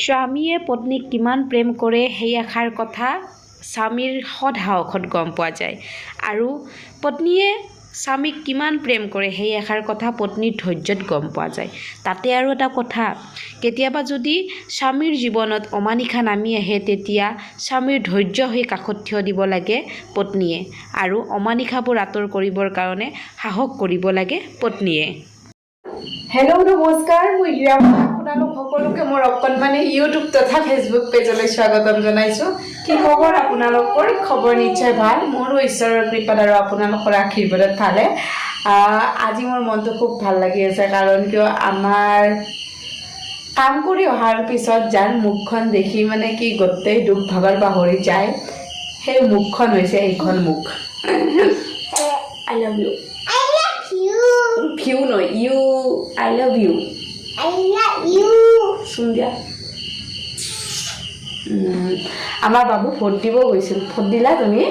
স্বামীয়ে পত্নীক কিমান প্ৰেম কৰে সেই এষাৰ কথা স্বামীৰ সৎ সাহসত গম পোৱা যায় আৰু পত্নীয়ে স্বামীক কিমান প্ৰেম কৰে সেই এষাৰ কথা পত্নীৰ ধৈৰ্যত গম পোৱা যায়। তাতে আৰু এটা কথা, কেতিয়াবা যদি স্বামীৰ জীৱনত অমানিশা নামি আহে তেতিয়া স্বামীৰ ধৈৰ্য হৈ কাষত থিয় দিব লাগে পত্নীয়ে আৰু অমানিশাবোৰ আঁতৰ কৰিবৰ কাৰণে সাহস কৰিব লাগে পত্নীয়ে। হেল্ল' নমস্কাৰ, মই হিৰা আপোনালোক সকলোকে মোৰ অকণমানি ইউটিউব তথা ফেচবুক পেজলৈ স্বাগতম জনাইছোঁ। কি খবৰ আপোনালোকৰ? খবৰ নিশ্চয় ভাল। মোৰো ঈশ্বৰৰ কৃপাত আৰু আপোনালোকৰ আশীৰ্বাদত ভালে। আজি মোৰ মনটো খুব ভাল লাগি আছে, কাৰণ কিয় আমাৰ কাম কৰি অহাৰ পিছত যাৰ মুখখন দেখি মানে কি গোটেই দুখ ভাগৰ পাহৰি যায়, সেই মুখখন হৈছে এইখন মুখ। I love you. You know, you, I love you. I love you. Sundya. আমাৰ বাবু ভোট দিব গৈছিল। ভোট দিলা তুমি?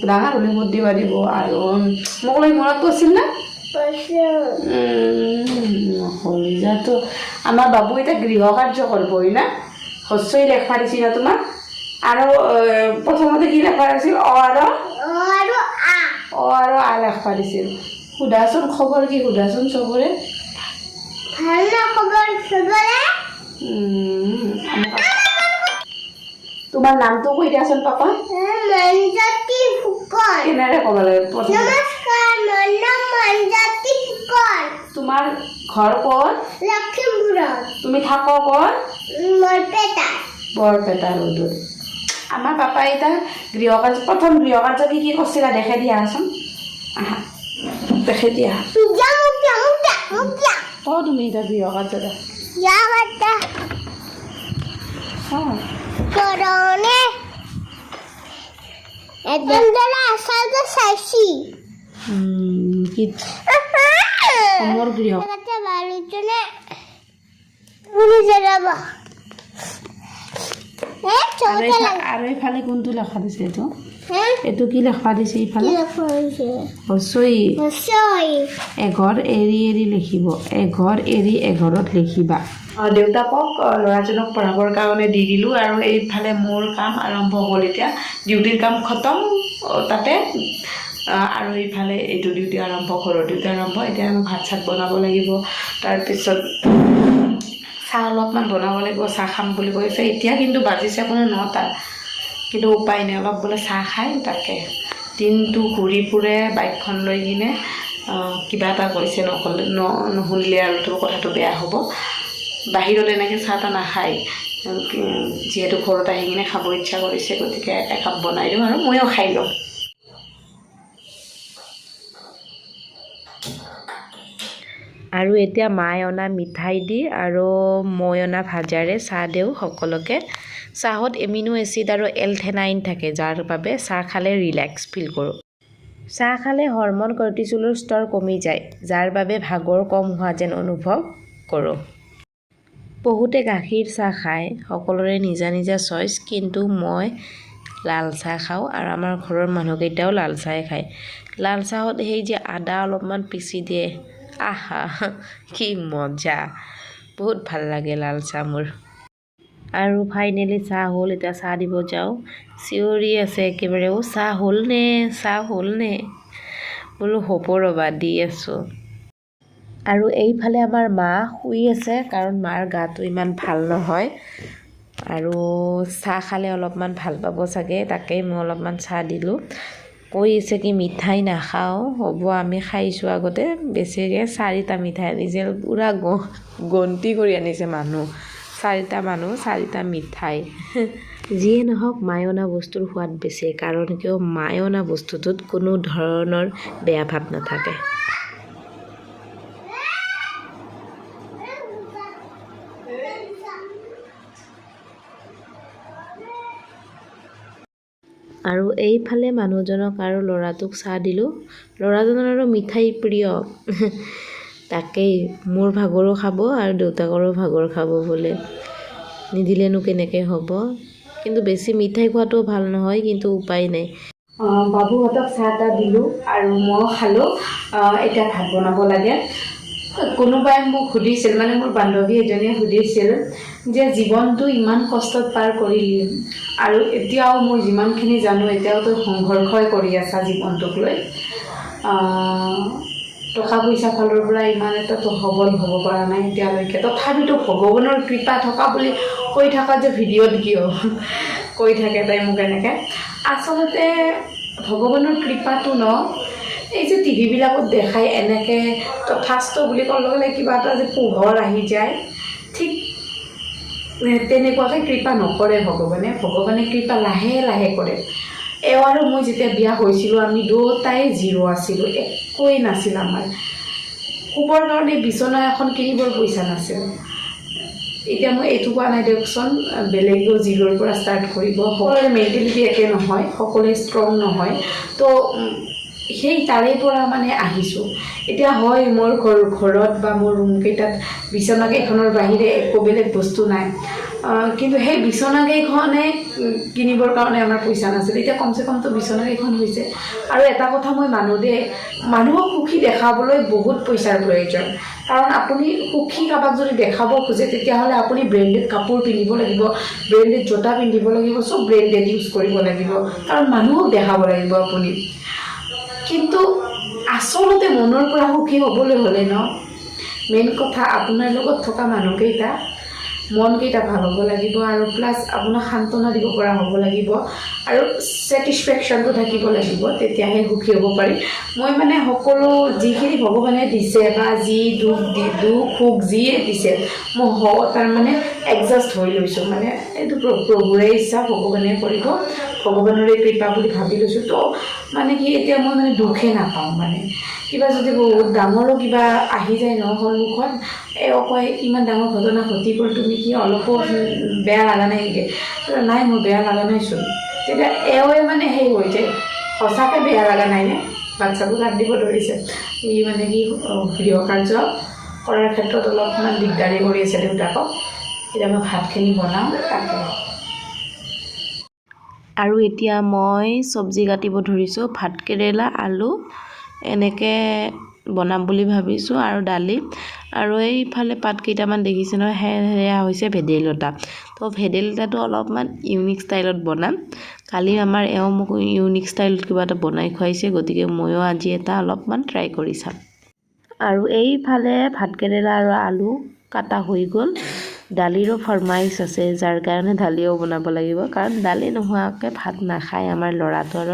ডাঙৰ হ'লে ভোট দিব আৰু মোক লৈ মনত পৰিছিল না? হলিজাতো আমাৰ বাবু এতিয়া গৃহ কাৰ্য কৰিবই না? শস্যই লেখা দিছিল না তোমাক? আৰু প্ৰথমতে কি লেখা আছিল? অ আৰু আ লেখা দিছিল। সোধাচোন খবৰ কি, সোধাচোন চবৰে। তোমাৰ নামটো কৈ দিয়াচোন পাপা। কেনেৰে ক'ব লাগে? তোমাৰ ঘৰ ক'ত? লখিমপুৰত। তুমি থাকো ক'ত? বৰপেটা ৰোডত। আমাৰ পাপাই এতিয়া প্ৰথম গৃহ কাৰ্য কি কি কৰিছিলা দেখাই দিয়াচোন। আহা দেখাই দিয়া। তুমি এতিয়া গৃহ কাৰ্য মোৰ গৃহ আৰু এইফালে কোনটো লেখা দিছে? এইটো কি লেখা দিছে? ইফালে এঘৰ এৰি এৰি লিখিব, এঘৰ এৰি এঘৰত লিখিবা। দেউতাকক ল'ৰাজনক পঢ়াবৰ কাৰণে দি দিলোঁ আৰু এইফালে মোৰ কাম আৰম্ভ হ'ল। এতিয়া ডিউটিৰ কাম খতম তাতে, আৰু এইফালে এইটো ডিউটি আৰম্ভ, ঘৰৰ ডিউটি আৰম্ভ। এতিয়া আমি ভাত চাত বনাব লাগিব, তাৰপিছত চাহ অলপমান বনাব লাগিব। চাহ খাম বুলি কৈছে। এতিয়া কিন্তু বাজিছে কোনো 9টা, কিন্তু উপায় নাই, অলপ বোলে চাহ খাই তাকে দিনটো ঘূৰি ফুৰে বাইকখন লৈ কিনে। কিবা এটা কৈছে, নুশুনিলে আৰু তোৰ কথাটো বেয়া হ'ব। বাহিৰত এনেকৈ চাহ তাহ নাখায়, যিহেতু ঘৰত আহি কিনে খাব ইচ্ছা কৰিছে, গতিকে একাপ বনাই দিওঁ আৰু ময়ো খাই লওঁ। আৰু এতিয়া মায়ে অনা মিঠাই দি আৰু মই অনা ভাজাৰে চাহ দিওঁ সকলোকে। চাহত এমিনো এচিড আৰু এলথেনাইন থাকে, যাৰ বাবে চাহ খালে ৰিলেক্স ফিল কৰোঁ। চাহ খালে হৰম'ন কৰ্টিচলৰ স্তৰ কমি যায়, যাৰ বাবে ভাগৰ কম হোৱা যেন অনুভৱ কৰোঁ। বহুতে গাখীৰ চাহ খায়, সকলোৰে নিজা নিজা চইচ, কিন্তু মই লাল চাহ খাওঁ আৰু আমাৰ ঘৰৰ মানুহকেইটাও লাল চাহে খায়। লাল চাহত সেই যে আদা অলপমান পিচি দিয়ে, আহা কি মজা, বহুত ভাল লাগে লাল চাহ মোৰ। আৰু ফাইনেলি চাহ হ'ল। এতিয়া চাহ দিব যাওঁ, চিঞৰি আছে একেবাৰে, চাহ হ'লনে, চাহ হ'লনে? বোলো হ'ব ৰ'বা, দি আছোঁ। আৰু এইফালে আমাৰ মা শুই আছে, কাৰণ মাৰ গাটো ইমান ভাল নহয় আৰু চাহ খালে অলপমান ভাল পাব চাগে, তাকেই মই অলপমান চাহ দিলোঁ। কৈ আছে কি মিঠাই নাখাওঁ, হ'ব আমি খাইছোঁ আগতে। বেছিকৈ 4টা মিঠাই আনিছে, পূৰা গন্তি কৰি আনিছে মানুহ, 4টা মানুহ 4টা মিঠাই। যিয়ে নহওক মায়ে অনা বস্তুৰ সোৱাদ বেছি, কাৰণ কিয় মায়ে অনা বস্তুটোত কোনো ধৰণৰ বেয়া ভাৱ নাথাকে। আৰু এইফালে মানুহজনক আৰু ল'ৰাটোক চাহ দিলোঁ। ল'ৰাজনৰ আৰু মিঠাই প্ৰিয়, তাকেই মোৰ ভাগৰো খাব আৰু দেউতাকৰো ভাগৰ খাব বোলে, নিদিলেনো কেনেকৈ হ'ব। কিন্তু বেছি মিঠাই খোৱাটোও ভাল নহয়, কিন্তু উপায় নাই। বাবুহঁতক চাহ তাহ দিলোঁ আৰু ময়ো খালোঁ। এতিয়া ভাত বনাব লাগে। কোনোবাই মোক সুধিছিল, মানে মোৰ বান্ধৱী এজনীয়ে সুধিছিল যে জীৱনটো ইমান কষ্টত পাৰ কৰিলি আৰু এতিয়াও মই যিমানখিনি জানো এতিয়াও তই সংঘৰ্ষই কৰি আছা জীৱনটোক লৈ, টকা পইচা ফালৰ পৰা ইমান এটা সবল হ'ব পৰা নাই এতিয়ালৈকে, তথাপিতো ভগৱানৰ কৃপা থকা বুলি কৈ থকা যে ভিডিঅ'ত কিয় কৈ থাকে তাই মোক এনেকৈ। আচলতে ভগৱানৰ কৃপাটো ন, এই যে টিভিবিলাকত দেখাই এনেকৈ তথাস্থ বুলি কোৱাৰ লগে লগে কিবা এটা যে পোহৰ আহি যায়, ঠিক তেনেকুৱাকৈ কৃপা নকৰে ভগৱানে কৃপা লাহে লাহে কৰে। এওঁ আৰু মই যেতিয়া বিয়া হৈছিলোঁ আমি দুয়োটাই জিৰ' আছিলোঁ, একোৱেই নাছিল আমাৰ। শুবৰ কাৰণে বিচনা এখন কিনিবৰ পইচা নাছিল। এতিয়া মই এইটো কোৱা নাই দিয়কচোন বেলেগেও জিৰ'ৰ পৰা ষ্টাৰ্ট কৰিব, সকলোৰে মেণ্টেলিটি একে নহয়, সকলোৱে ষ্ট্ৰং নহয়। তো সেই তাৰে পৰা মানে আহিছোঁ। এতিয়া হয় মোৰ ঘৰত বা মোৰ ৰুমকেইটাত বিচনাকেইখনৰ বাহিৰে একো বেলেগ বস্তু নাই, কিন্তু সেই বিচনাকেইখনে কিনিবৰ কাৰণে আমাৰ পইচা নাছিল। এতিয়া কমচে কমতো বিচনাকেইখন হৈছে। আৰু এটা কথা মই মানো দেই, মানুহক সুখী দেখাবলৈ বহুত পইচাৰ প্ৰয়োজন। কাৰণ আপুনি সুখী কাৰোবাক যদি দেখাব খোজে তেতিয়াহ'লে আপুনি ব্ৰেণ্ডেড কাপোৰ পিন্ধিব লাগিব, ব্ৰেণ্ডেড জোতা পিন্ধিব লাগিব, চব ব্ৰেণ্ডেড ইউজ কৰিব লাগিব, কাৰণ মানুহক দেখাব লাগিব আপুনি। কিন্তু আচলতে মনৰ পৰা সুখী হ'বলৈ হ'লে ন, মেইন কথা আপোনাৰ লগত থকা মানুহকেইটা মনকেইটা ভাল হ'ব লাগিব, আৰু প্লাছ আপোনাক সান্তনা দিব পৰা হ'ব লাগিব, আৰু ছেটিছফেকশ্যনটো থাকিব লাগিব, তেতিয়াহে সুখী হ'ব পাৰি। মই মানে সকলো যিখিনি ভগৱানে দিছে বা যি দুখ সুখ যিয়ে দিছে মই তাৰমানে এডজাষ্ট হৈ লৈছোঁ। মানে এইটো প্ৰভুৰে ইচ্ছা, ভগৱানে কৰিব, ভগৱানৰে কৃপা বুলি ভাবি লৈছোঁ। তো মানে কি এতিয়া মই মানে দুখেই নাপাওঁ। মানে কিবা যদি বহুত ডাঙৰো কিবা আহি যায় ন সন্মুখত, এওঁ কয় ইমান ডাঙৰ ঘটনা ঘটি গ'ল, তুমি কি অলপো বেয়া লগা নাই নেকি? নাই মোৰ বেয়া লগা নাইচোন। তেতিয়া এওঁৱে মানে সেই হৈ যায়, সঁচাকৈ বেয়া লগা নাইনে? বাচ্ছাবোৰ কান্দিব ধৰিছে, ই মানে কি গৃহ কাৰ্য কৰাৰ ক্ষেত্ৰত অলপমান দিগদাৰী কৰি আছে দেউতাকক। এতিয়া মই ভাতখিনি বনাওঁ তাকে। আৰু এতিয়া মই চব্জি কাটিব ধৰিছোঁ, ভাতকেৰেলা আলু এনেকৈ বনাম বুলি ভাবিছোঁ, আৰু দালি, আৰু এইফালে পাত কেইটামান দেখিছে নহয়, সেয়া হৈছে ভেদাইলতা। তো ভেদাইলতাটো অলপমান ইউনিক ষ্টাইলত বনাম। কালি আমাৰ এওঁ মোক ইউনিক ষ্টাইলত কিবা এটা বনাই খুৱাইছে, গতিকে ময়ো আজি এটা অলপমান ট্ৰাই কৰি চাম। আৰু এইফালে ভাতকেৰেলা আৰু আলু কাটা হৈ গ'ল। দালিৰো ফৰমাইছ আছে, যাৰ কাৰণে দালিও বনাব লাগিব, কাৰণ দালি নোহোৱাকৈ ভাত নাখায় আমাৰ ল'ৰাটোৰ।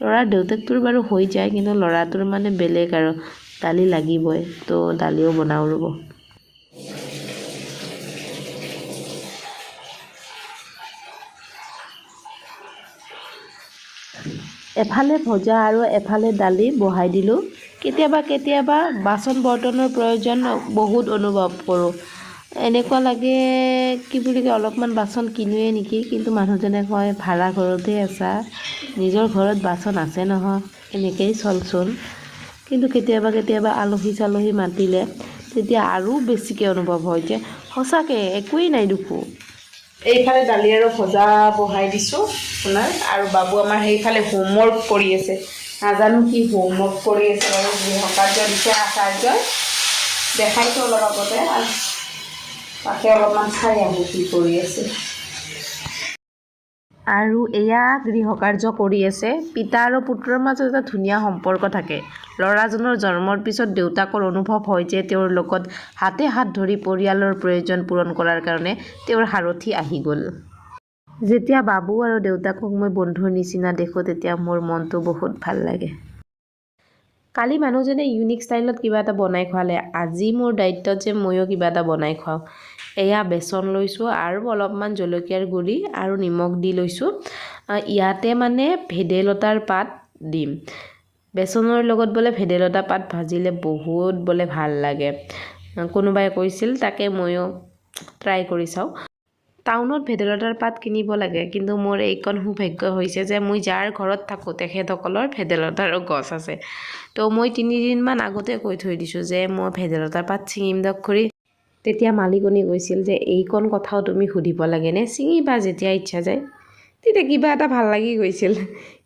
ল'ৰাৰ দেউতাকটোৰ বাৰু হৈ যায়, কিন্তু ল'ৰাটোৰ মানে বেলেগ আৰু দালি লাগিবই। তো দালিও বনাওঁ ৰ'ব। এফালে ভজা আৰু এফালে দালি বহাই দিলোঁ। কেতিয়াবা বাচন বৰ্তনৰ প্ৰয়োজন বহুত অনুভৱ কৰোঁ। এনেকুৱা লাগে কি বুলি কয় অলপমান বাচন কিনোৱে নেকি, কিন্তু মানুহজনে কয় ভাড়া ঘৰতে আছা, নিজৰ ঘৰত বাচন আছে নহয়, এনেকেই চলচোন। কিন্তু কেতিয়াবা আলহী চালহী মাতিলে তেতিয়া আৰু বেছিকৈ অনুভৱ হয় যে সঁচাকৈ একোৱেই নাই দেখোঁ। এইফালে দালি আৰু ভজা বহাই দিছোঁ আপোনাৰ, আৰু বাবু আমাৰ সেইফালে হোমৱৰ্ক কৰি আছে। নাজানো কি হোমৱৰ্ক কৰি আছে বাৰু, গৃহ কাৰ্য দিছে আচাৰ্যই, দেখাইছোঁ অলপ আগতে, তাকে অলপমান চাই আহোঁ কি কৰি আছে। আৰু এয়া গৃহকাৰ্য কৰি আছে। পিতা আৰু পুত্ৰৰ মাজত এটা ধুনীয়া সম্পৰ্ক থাকে। ল'ৰাজনৰ জন্মৰ পিছত দেউতাকৰ অনুভৱ হয় যে তেওঁৰ লগত হাতে হাত ধৰি পৰিয়ালৰ প্ৰয়োজন পূৰণ কৰাৰ কাৰণে তেওঁৰ সাৰথি আহি গ'ল। যেতিয়া বাবু আৰু দেউতাকক মই বন্ধুৰ নিচিনা দেখোঁ তেতিয়া মোৰ মনটো বহুত ভাল লাগে। কালি মানুহজনে ইউনিক ষ্টাইলত কিবা এটা বনাই খুৱালে, আজি মোৰ দায়িত্বত যে ময়ো কিবা এটা বনাই খুৱাওঁ। এয়া বেচন লৈছোঁ আৰু অলপমান জলকীয়াৰ গুড়ি আৰু নিমখ দি লৈছোঁ। ইয়াতে মানে ভেদাইলতাৰ পাত দিম। বেচনৰ লগত বোলে ভেদাইলতা পাত ভাজিলে বহুত বোলে ভাল লাগে, কোনোবাই কৈছিল, তাকে ময়ো ট্ৰাই কৰি চাওঁ। টাউনত ভেদাইলতাৰ পাত কিনিব লাগে, কিন্তু মোৰ এইকণ সৌভাগ্য হৈছে যে মই যাৰ ঘৰত থাকোঁ তেখেতসকলৰ ভেদাইলতাৰ গছ আছে। তো মই 3 দিনমান আগতে কৈ থৈ দিছোঁ যে মই ভেদাইলতাৰ পাত ছিঙিম দক খুৰী। তেতিয়া মালিকনী কৈছিল যে এইকণ কথাও তুমি সুধিব লাগেনে, ছিঙিবা যেতিয়া ইচ্ছা যায়। তেতিয়া কিবা এটা ভাল লাগি গৈছিল,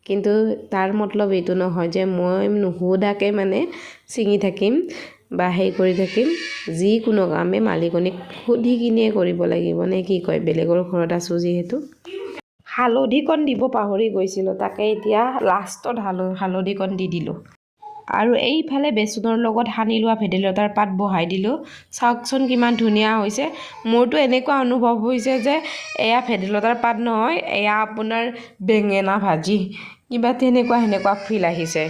কিন্তু তাৰ মতলব এইটো নহয় যে মই নুসুধাকৈ মানে ছিঙি থাকিম। বা হেৰি কৰি থাকিম যিকোনো কামে মালিকনীক সুধি কিনে কৰিব লাগিব নে কি কয় বেলেগৰ ঘৰত আছোঁ যিহেতু হালধিকণ দিব পাহৰি গৈছিলোঁ তাকে এতিয়া লাষ্টত হালধিকণ দি দিলোঁ আৰু এইফালে বেচনৰ লগত সানি লোৱা ভেদাইলতাৰ পাত বহাই দিলোঁ চাওকচোন কিমান ধুনীয়া হৈছে মোৰতো এনেকুৱা অনুভৱ হৈছে যে এয়া ভেদাইলতাৰ পাত নহয় এয়া আপোনাৰ বেঙেনা ভাজি কিবা তেনেকুৱা ফিল আহিছে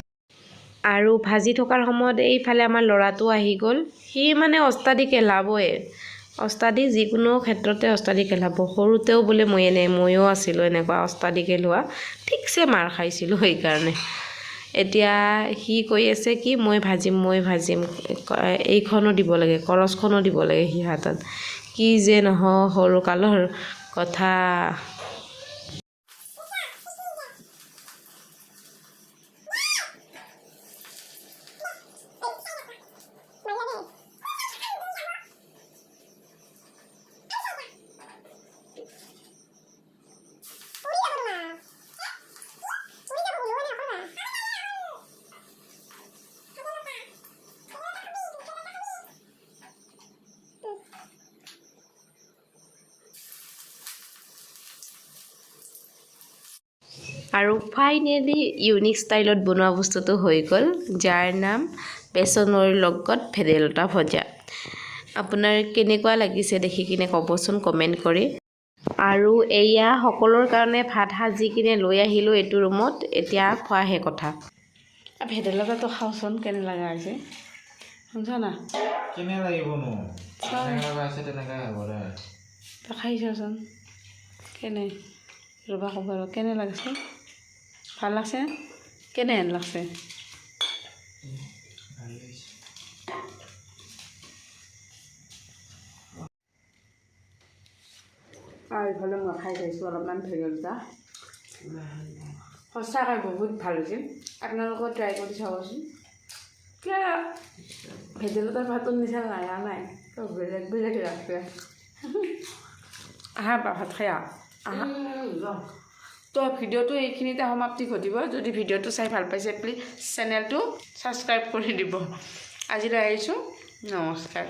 আৰু ভাজি থকাৰ সময়ত এইফালে আমাৰ ল'ৰাটো আহি গ'ল সি মানে অস্তাদি কেলাবই অস্তাদি যিকোনো ক্ষেত্ৰতে অস্তাদি কেলাব সৰুতেও বোলে ময়ো আছিলোঁ এনেকুৱা অস্তাদি কেলোৱা ঠিকছে মাৰ খাইছিলোঁ সেইকাৰণে এতিয়া সি কৈ আছে কি মই ভাজিম এইখনো দিব লাগে কৰচখনো দিব লাগে সি হাতত কি যে নহয় সৰু কালৰ কথা আৰু ফাইনেলি ইউনিক ষ্টাইলত বনোৱা বস্তুটো হৈ গ'ল যাৰ নাম বেচনৰ লগত ভেদাইলতা ভজা আপোনাৰ কেনেকুৱা লাগিছে দেখি কিনে ক'বচোন কমেণ্ট কৰি আৰু এয়া সকলোৰ কাৰণে ভাত সাজি কিনে লৈ আহিলোঁ এইটো ৰুমত এতিয়া খোৱাহে কথা ভেদাইলতাটো খাওঁচোন কেনে লগা হৈছে শুনছ না কেনে লাগিবনো যেনেকৈ আছে তেনেকৈ হ'ব দে তই খাইছচোন কেনে ৰ'বা ক'ব আৰু কেনে লাগিছে ভাল লাগছে কেনেহেন লাগছে আৰু ইফালে মই খাই চাইছোঁ অলপমান ভেদাইলতা সঁচাকৈ বহুত ভাল হৈছিল আপোনালোকেও ট্ৰাই কৰি চাবচোন কিয় ভেদাইলতাৰ ভাতৰ নিচিনা লাগা নাই বেলেগ লাগছে আহা ভাত খাই আহা তো ভিডিঅ'টো এইখিনিতে সমাপ্তি ঘটিব যদি ভিডিঅ'টো চাই ভাল পাইছে প্লিজ চেনেলটো ছাবস্ক্ৰাইব কৰি দিব আজিলৈ আহিছোঁ নমস্কাৰ